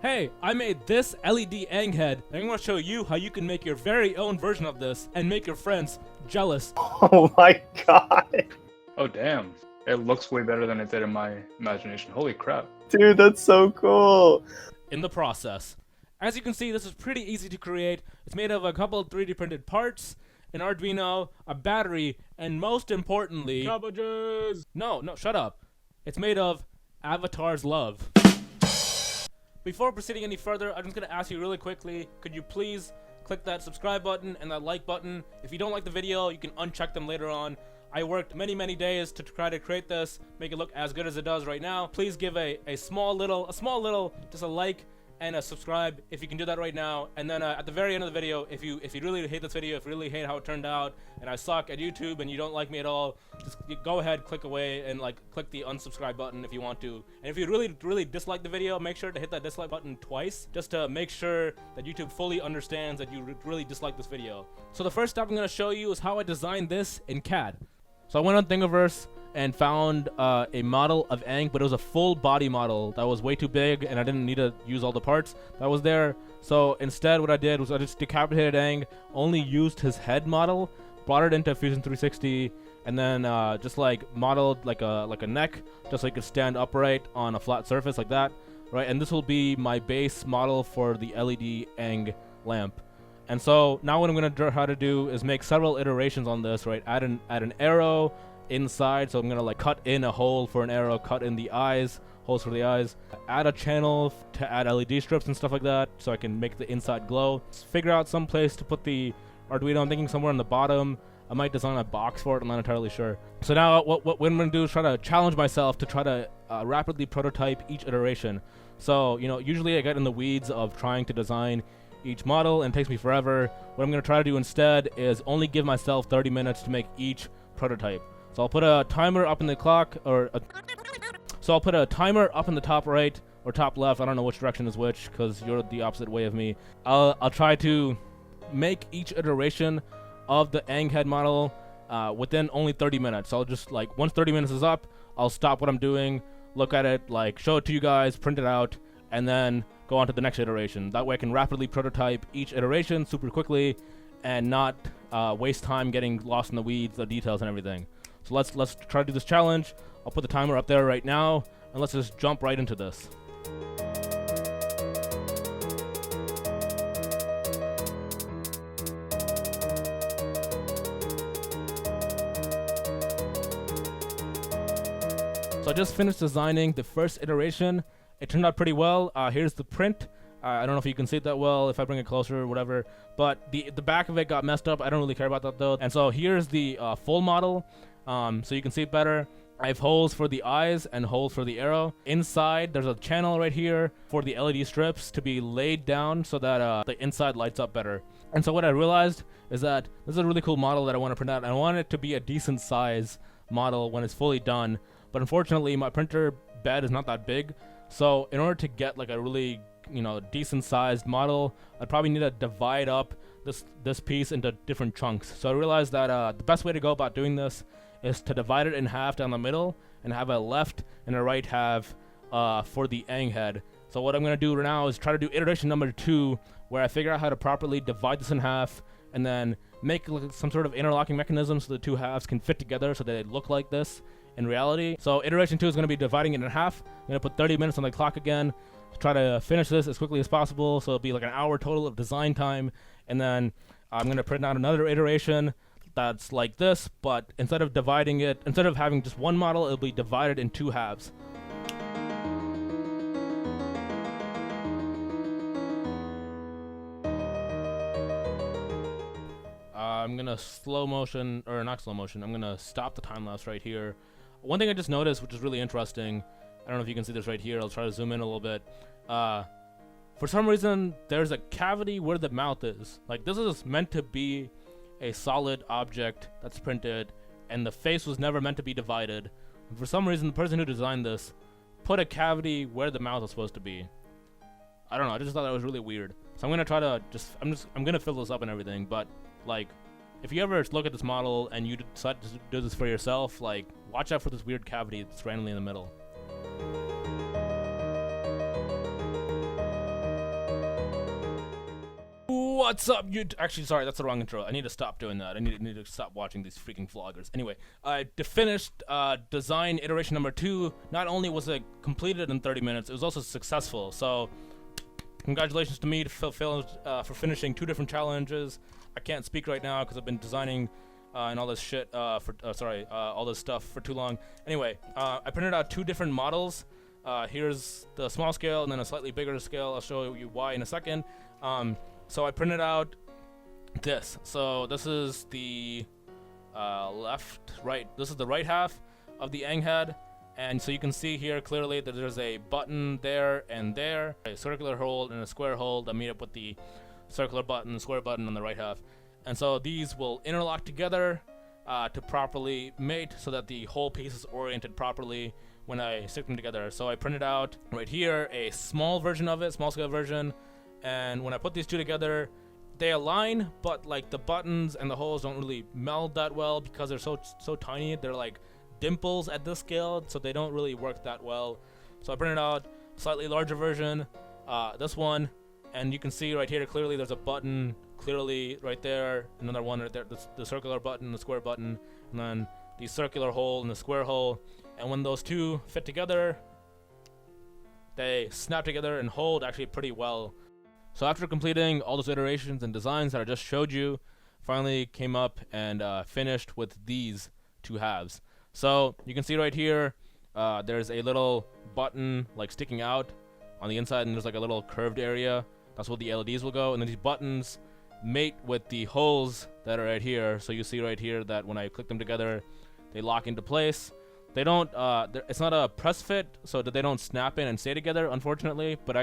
Hey, I made this LED Egghead, and I'm going to show you how you can make your very own version of this and make your friends jealous. Oh my god. Oh damn. It looks way better than it did in my imagination. Holy crap. Dude, that's so cool. In the process, as you can see, this is pretty easy to create. It's made of a couple of 3D printed parts, an Arduino, a battery, and most importantly... Cabbages! No, shut up. It's made of Avatar's love. Before proceeding any further, I'm just going to ask you really quickly, could you please click that subscribe button and that like button? If you don't like the video, you can uncheck them later on. I worked many days to try to create this, make it look as good as it does right now. Please give a small little, just a like and a subscribe if you can do that right now. And then at the very end of the video, if you really hate this video, if you really hate how it turned out, and I suck at YouTube and you don't like me at all, just go ahead, click away, and like click the unsubscribe button if you want to. And if you really dislike the video, make sure to hit that dislike button twice, just to make sure that YouTube fully understands that you really dislike this video. So the first step I'm going to show you is how I designed this in CAD. So I went on Thingiverse and found a model of Aang, but it was a full body model that was way too big, and I didn't need to use all the parts that was there. So instead, what I did was I just decapitated Aang, only used his head model, brought it into Fusion 360, and then just like modeled like a neck, just so it could stand upright on a flat surface like that, right? And this will be my base model for the LED Aang lamp. And so now what I'm going to try to do is make several iterations on this, right? Add an arrow inside, so I'm going to like cut in a hole for an arrow, cut in the eyes, holes for the eyes, add a channel to add LED strips and stuff like that, so I can make the inside glow. Figure out some place to put the Arduino. I'm thinking somewhere on the bottom. I might design a box for it, I'm not entirely sure. So now what I'm going to do is try to challenge myself to try to rapidly prototype each iteration. So, you know, usually I get in the weeds of trying to design each model and it takes me forever. What I'm going to try to do instead is only give myself 30 minutes to make each prototype. So I'll put a timer up in the clock, so I'll put a timer up in the top right or top left. I don't know which direction is which because you're the opposite way of me. I'll try to make each iteration of the Aang head model within only 30 minutes. So I'll just like, once 30 minutes is up, I'll stop what I'm doing, look at it, like show it to you guys, print it out, and then go on to the next iteration. That way I can rapidly prototype each iteration super quickly and not waste time getting lost in the weeds, the details and everything. So let's try to do this challenge. I'll put the timer up there right now, and let's just jump right into this. So I just finished designing the first iteration. It turned out pretty well. Here's the print. I don't know if you can see it that well, if I bring it closer or whatever, but the back of it got messed up. I don't really care about that though. And so here's the full model, so you can see it better. I have holes for the eyes and holes for the arrow. Inside, there's a channel right here for the LED strips to be laid down so that the inside lights up better. And so what I realized is that this is a really cool model that I want to print out. I want it to be a decent size model when it's fully done, but unfortunately my printer bed is not that big. So in order to get like a really, you know, decent sized model, I'd probably need to divide up this piece into different chunks. So I realized that the best way to go about doing this is to divide it in half down the middle and have a left and a right half for the Aang head. So what I'm going to do right now is try to do iteration number 2, where I figure out how to properly divide this in half and then make like some sort of interlocking mechanism so the two halves can fit together so that they look like this in reality. So iteration 2 is going to be dividing it in half. I'm going to put 30 minutes on the clock again to try to finish this as quickly as possible, so it'll be like an hour total of design time. And then I'm going to print out another iteration that's like this, but instead of dividing it, instead of having just one model, it'll be divided in 2 halves. I'm gonna slow motion, or not slow motion, I'm gonna stop the time lapse right here. One thing I just noticed, which is really interesting, I don't know if you can see this right here, I'll try to zoom in a little bit. For some reason, there's a cavity where the mouth is. Like, this is meant to be a solid object that's printed, and the face was never meant to be divided. And for some reason, the person who designed this put a cavity where the mouth is supposed to be. I don't know, I just thought that was really weird. So I'm gonna try to I'm gonna fill this up and everything, but like, if you ever look at this model and you decide to do this for yourself, like, watch out for this weird cavity that's randomly in the middle. What's up, you? Actually, sorry, that's the wrong intro. I need to stop doing that. I need to stop watching these freaking vloggers. Anyway, I finished design iteration number 2. Not only was it completed in 30 minutes, it was also successful. So, congratulations to me for finishing 2 different challenges. I can't speak right now because I've been designing and all this shit all this stuff for too long. Anyway, I printed out 2 different models. Here's the small scale and then a slightly bigger scale. I'll show you why in a second. So I printed out this. So this is the this is the right half of the Aang head. And so you can see here clearly that there's a button there and there, a circular hole and a square hole that meet up with the circular button, square button on the right half. And so these will interlock together to properly mate so that the whole piece is oriented properly when I stick them together. So I printed out right here a small version of it, small scale version. And when I put these 2 together, they align, but like the buttons and the holes don't really meld that well because they're so tiny. They're like dimples at this scale, so they don't really work that well. So I printed out a slightly larger version, this one, and you can see right here clearly there's a button clearly right there, another one right there, the circular button, the square button, and then the circular hole and the square hole. And when those 2 fit together, they snap together and hold actually pretty well. So after completing all those iterations and designs that I just showed you, finally came up and finished with these 2 halves. So you can see right here, there's a little button like sticking out on the inside, and there's like a little curved area. That's where the LEDs will go, and then these buttons mate with the holes that are right here. So you see right here that when I click them together, they lock into place. They don't, it's not a press fit, so that they don't snap in and stay together, unfortunately. But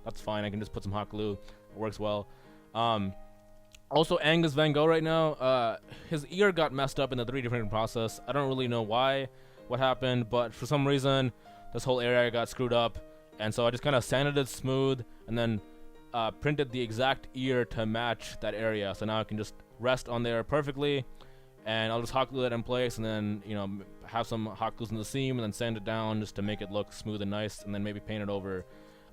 that's fine. I can just put some hot glue. It works well. Also, Aang is Van Gogh right now. His ear got messed up in the 3D printing process. I don't really know what happened, but for some reason, this whole area got screwed up. And so I just kind of sanded it smooth and then printed the exact ear to match that area. So now I can just rest on there perfectly. And I'll just hot glue that in place, and then have some hot glues in the seam, and then sand it down just to make it look smooth and nice, and then maybe paint it over.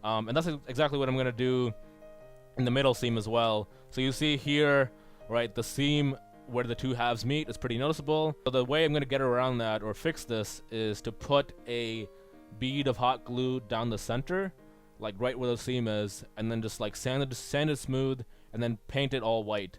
And that's exactly what I'm gonna do in the middle seam as well. So you see here, right, the seam where the 2 halves meet is pretty noticeable. So the way I'm gonna get around that or fix this is to put a bead of hot glue down the center, like right where the seam is, and then just like sand it smooth, and then paint it all white.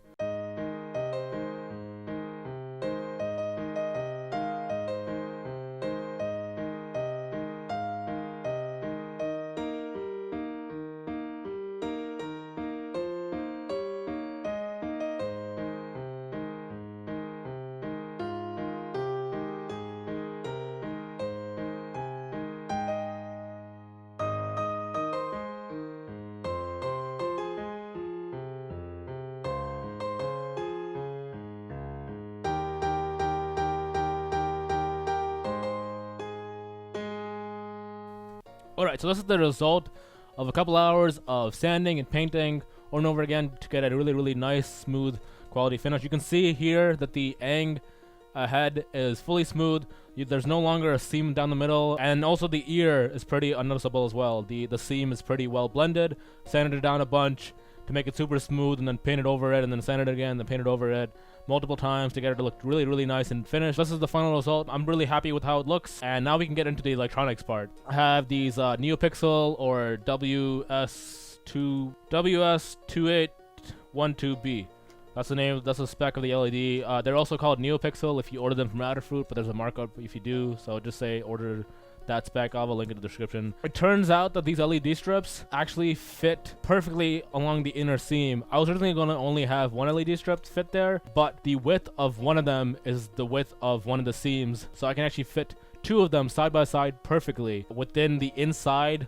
Alright, so this is the result of a couple hours of sanding and painting over and over again to get a really, really nice, smooth quality finish. You can see here that the Aang head is fully smooth. There's no longer a seam down the middle, and also the ear is pretty unnoticeable as well. The seam is pretty well blended. Sanded it down a bunch to make it super smooth, and then painted over it, and then sanded it again, then painted over it multiple times to get it to look really, really nice and finished. This is the final result. I'm really happy with how it looks, and now we can get into the electronics part. I have these NeoPixel or WS2812B. That's the name. That's the spec of the LED. They're also called NeoPixel if you order them from Adafruit, but there's a markup if you do. So just say order that spec. I'll have a link in the description. It turns out that these LED strips actually fit perfectly along the inner seam. I was originally going to only have one LED strip fit there, but the width of one of them is the width of one of the seams, so I can actually fit 2 of them side by side perfectly within the inside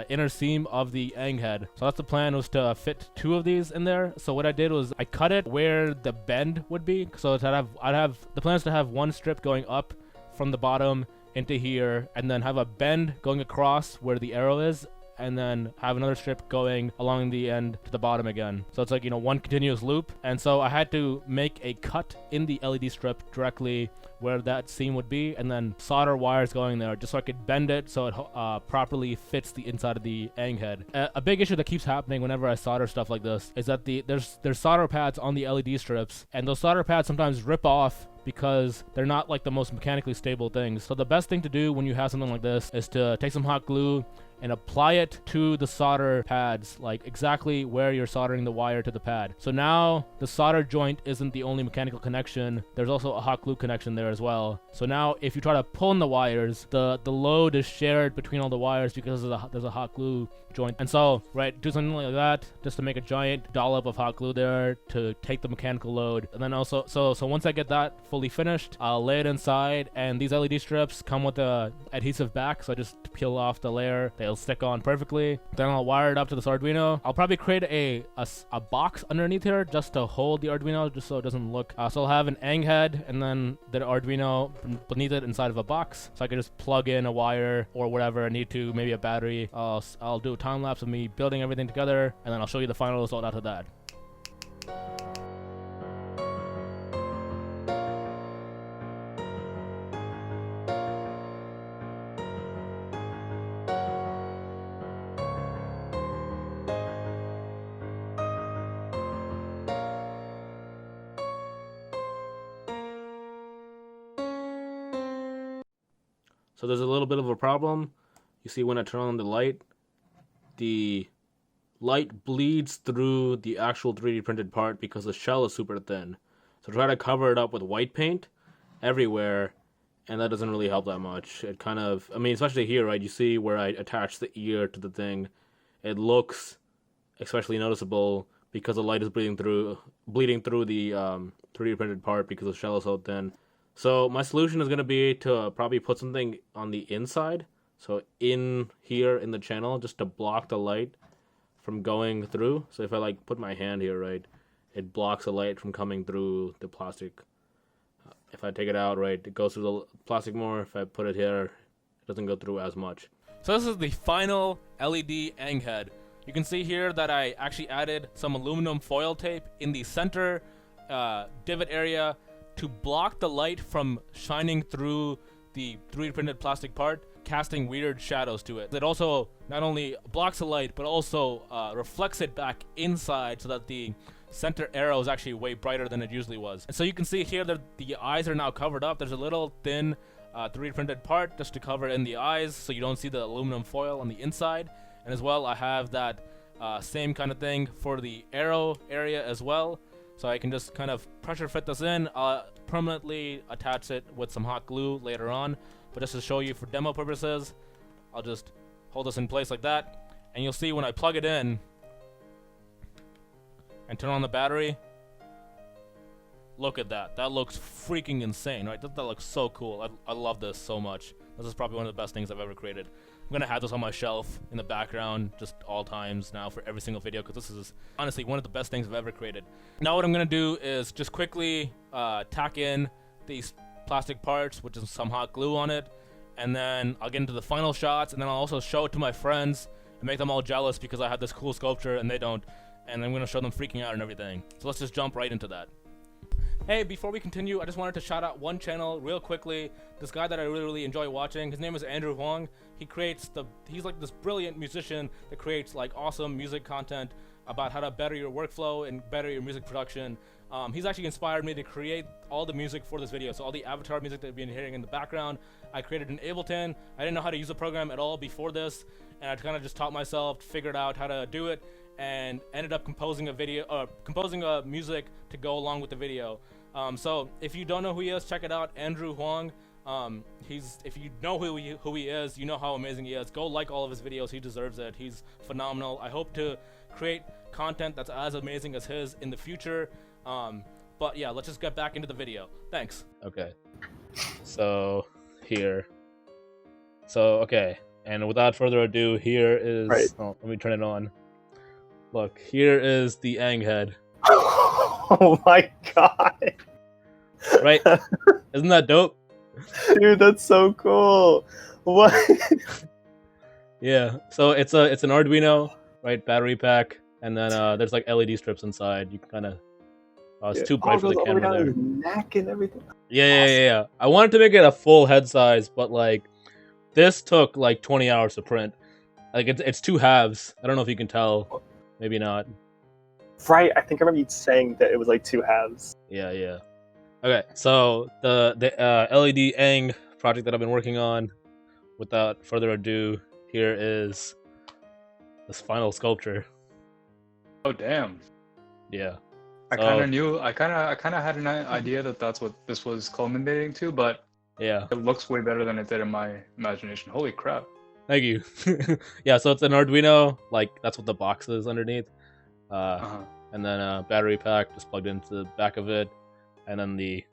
inner seam of the Aang head. So that's the plan, was to fit 2 of these in there. So what I did was I cut it where the bend would be. So the plan is to have one strip going up from the bottom into here, and then have a bend going across where the arrow is, and then have another strip going along the end to the bottom again. So it's like, you know, one continuous loop. And so I had to make a cut in the LED strip directly where that seam would be, and then solder wires going there just so I could bend it so it properly fits the inside of the Aang head. A big issue that keeps happening whenever I solder stuff like this is that there's solder pads on the LED strips, and those solder pads sometimes rip off because they're not like the most mechanically stable things. So the best thing to do when you have something like this is to take some hot glue and apply it to the solder pads, like exactly where you're soldering the wire to the pad. So now the solder joint isn't the only mechanical connection, there's also a hot glue connection there as well. So now if you try to pull in the wires, the load is shared between all the wires because there's a hot glue joint. And so, right, do something like that just to make a giant dollop of hot glue there to take the mechanical load. And then also, so once I get that fully finished, I'll lay it inside, and these LED strips come with a adhesive back, so I just peel off the layer. They'll stick on perfectly. Then I'll wire it up to this Arduino. I'll probably create a box underneath here just to hold the Arduino, just so it doesn't look. So I'll have an Aang head and then the Arduino beneath it inside of a box, so I can just plug in a wire or whatever I need to, maybe a battery. I'll do a time lapse of me building everything together, and then I'll show you the final result after that. So there's a little bit of a problem. You see when I turn on the light bleeds through the actual 3D printed part because the shell is super thin. So try to cover it up with white paint everywhere, and that doesn't really help that much. It kind of, I mean, especially here, right? You see where I attach the ear to the thing. It looks especially noticeable because the light is bleeding through the 3D printed part because the shell is so thin. So my solution is going to be to probably put something on the inside, so in here in the channel, just to block the light from going through. So if I like put my hand here, right, it blocks the light from coming through the plastic. If I take it out, right, it goes through the plastic more. If I put it here, it doesn't go through as much. So this is the final LED Aang head. You can see here that I actually added some aluminum foil tape in the center divot area to block the light from shining through the 3D printed plastic part, casting weird shadows to it. It also not only blocks the light, but also reflects it back inside so that the center arrow is actually way brighter than it usually was. And so you can see here that the eyes are now covered up. There's a little thin 3D printed part just to cover in the eyes so you don't see the aluminum foil on the inside. And as well, I have that same kind of thing for the arrow area as well. So I can just kind of pressure fit this in, permanently attach it with some hot glue later on. But just to show you for demo purposes, I'll just hold this in place like that. And you'll see when I plug it in and turn on the battery, look at that. That looks freaking insane, right? That looks so cool. I love this so much. This is probably one of the best things I've ever created. I'm going to have this on my shelf in the background just all times now for every single video, because this is honestly one of the best things I've ever created. Now what I'm going to do is just quickly tack in these plastic parts with just some hot glue on it, and then I'll get into the final shots, and then I'll also show it to my friends and make them all jealous because I have this cool sculpture and they don't, and I'm going to show them freaking out and everything. So let's just jump right into that. Hey, before we continue, I just wanted to shout out one channel real quickly. This guy that I really enjoy watching, his name is Andrew Huang. He's like this brilliant musician that creates like awesome music content about how to better your workflow and better your music production. He's actually inspired me to create all the music for this video. So all the avatar music that you've been hearing in the background, I created in Ableton. I didn't know how to use the program at all before this, and I kind of just taught myself, figured out how to do it, and ended up composing a music to go along with the video. So if you don't know who he is, check it out, Andrew Huang. If you know who he is, you know how amazing he is. Go like all of his videos. He deserves it. He's phenomenal. I hope to create content that's as amazing as his in the future. But yeah, let's just get back into the video. Thanks. Okay. So here. So okay. And without further ado, here is. Right. Oh, let me turn it on. Look, here is the Aang head. Oh my god. Right? Isn't that dope? Dude, that's so cool. What? Yeah. So it's an Arduino, right? Battery pack, and then there's like LED strips inside. You can kind of. It's too bright it for the goes all the way camera down there. his neck and everything. Yeah. I wanted to make it a full head size, but like this took like 20 hours to print. Like it's two halves. I don't know if you can tell. Maybe not. Right, I think I remember you saying that it was like 2 halves. Yeah. Okay, so the LED Aang project that I've been working on, without further ado, here is this final sculpture. Oh damn! Yeah. I So- kind of knew. I kind of had an idea that that's what this was culminating to, but Yeah. it looks way better than it did in my imagination. Holy crap! Thank you. Yeah, so it's an Arduino, like that's what the box is underneath. Uh-huh. And then a battery pack just plugged into the back of it, and then the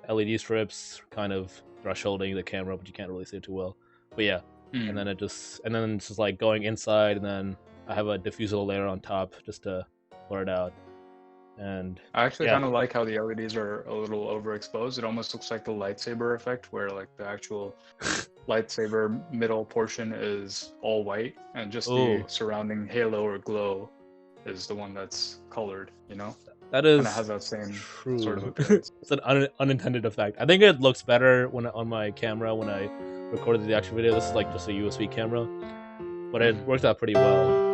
LED strips kind of thresholding the camera, but you can't really see it too well. But yeah, Mm. and then it's just like going inside, and then I have a diffusal layer on top just to blur it out. And I actually yeah. kind of like how the LEDs are a little overexposed. It almost looks like the lightsaber effect, where like the actual lightsaber middle portion is all white, and just Ooh. the surrounding halo or glow is the one that's colored. that is And it has that same true. sort of appearance. It's an unintended effect. I think it looks better when on my camera when I recorded the actual video. This is like just a USB camera, but it worked out pretty well.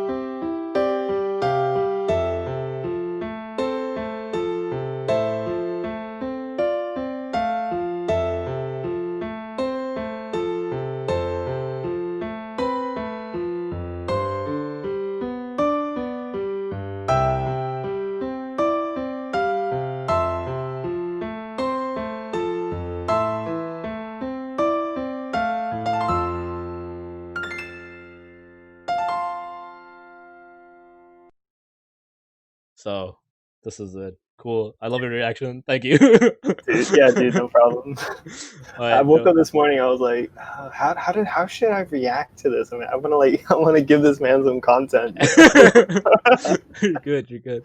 So this is it. Cool. I love your reaction. Thank you. Dude, no problem. Alright, I woke no- up this morning. I was like, how should I react to this? I mean, I want to give this man some content. You're good.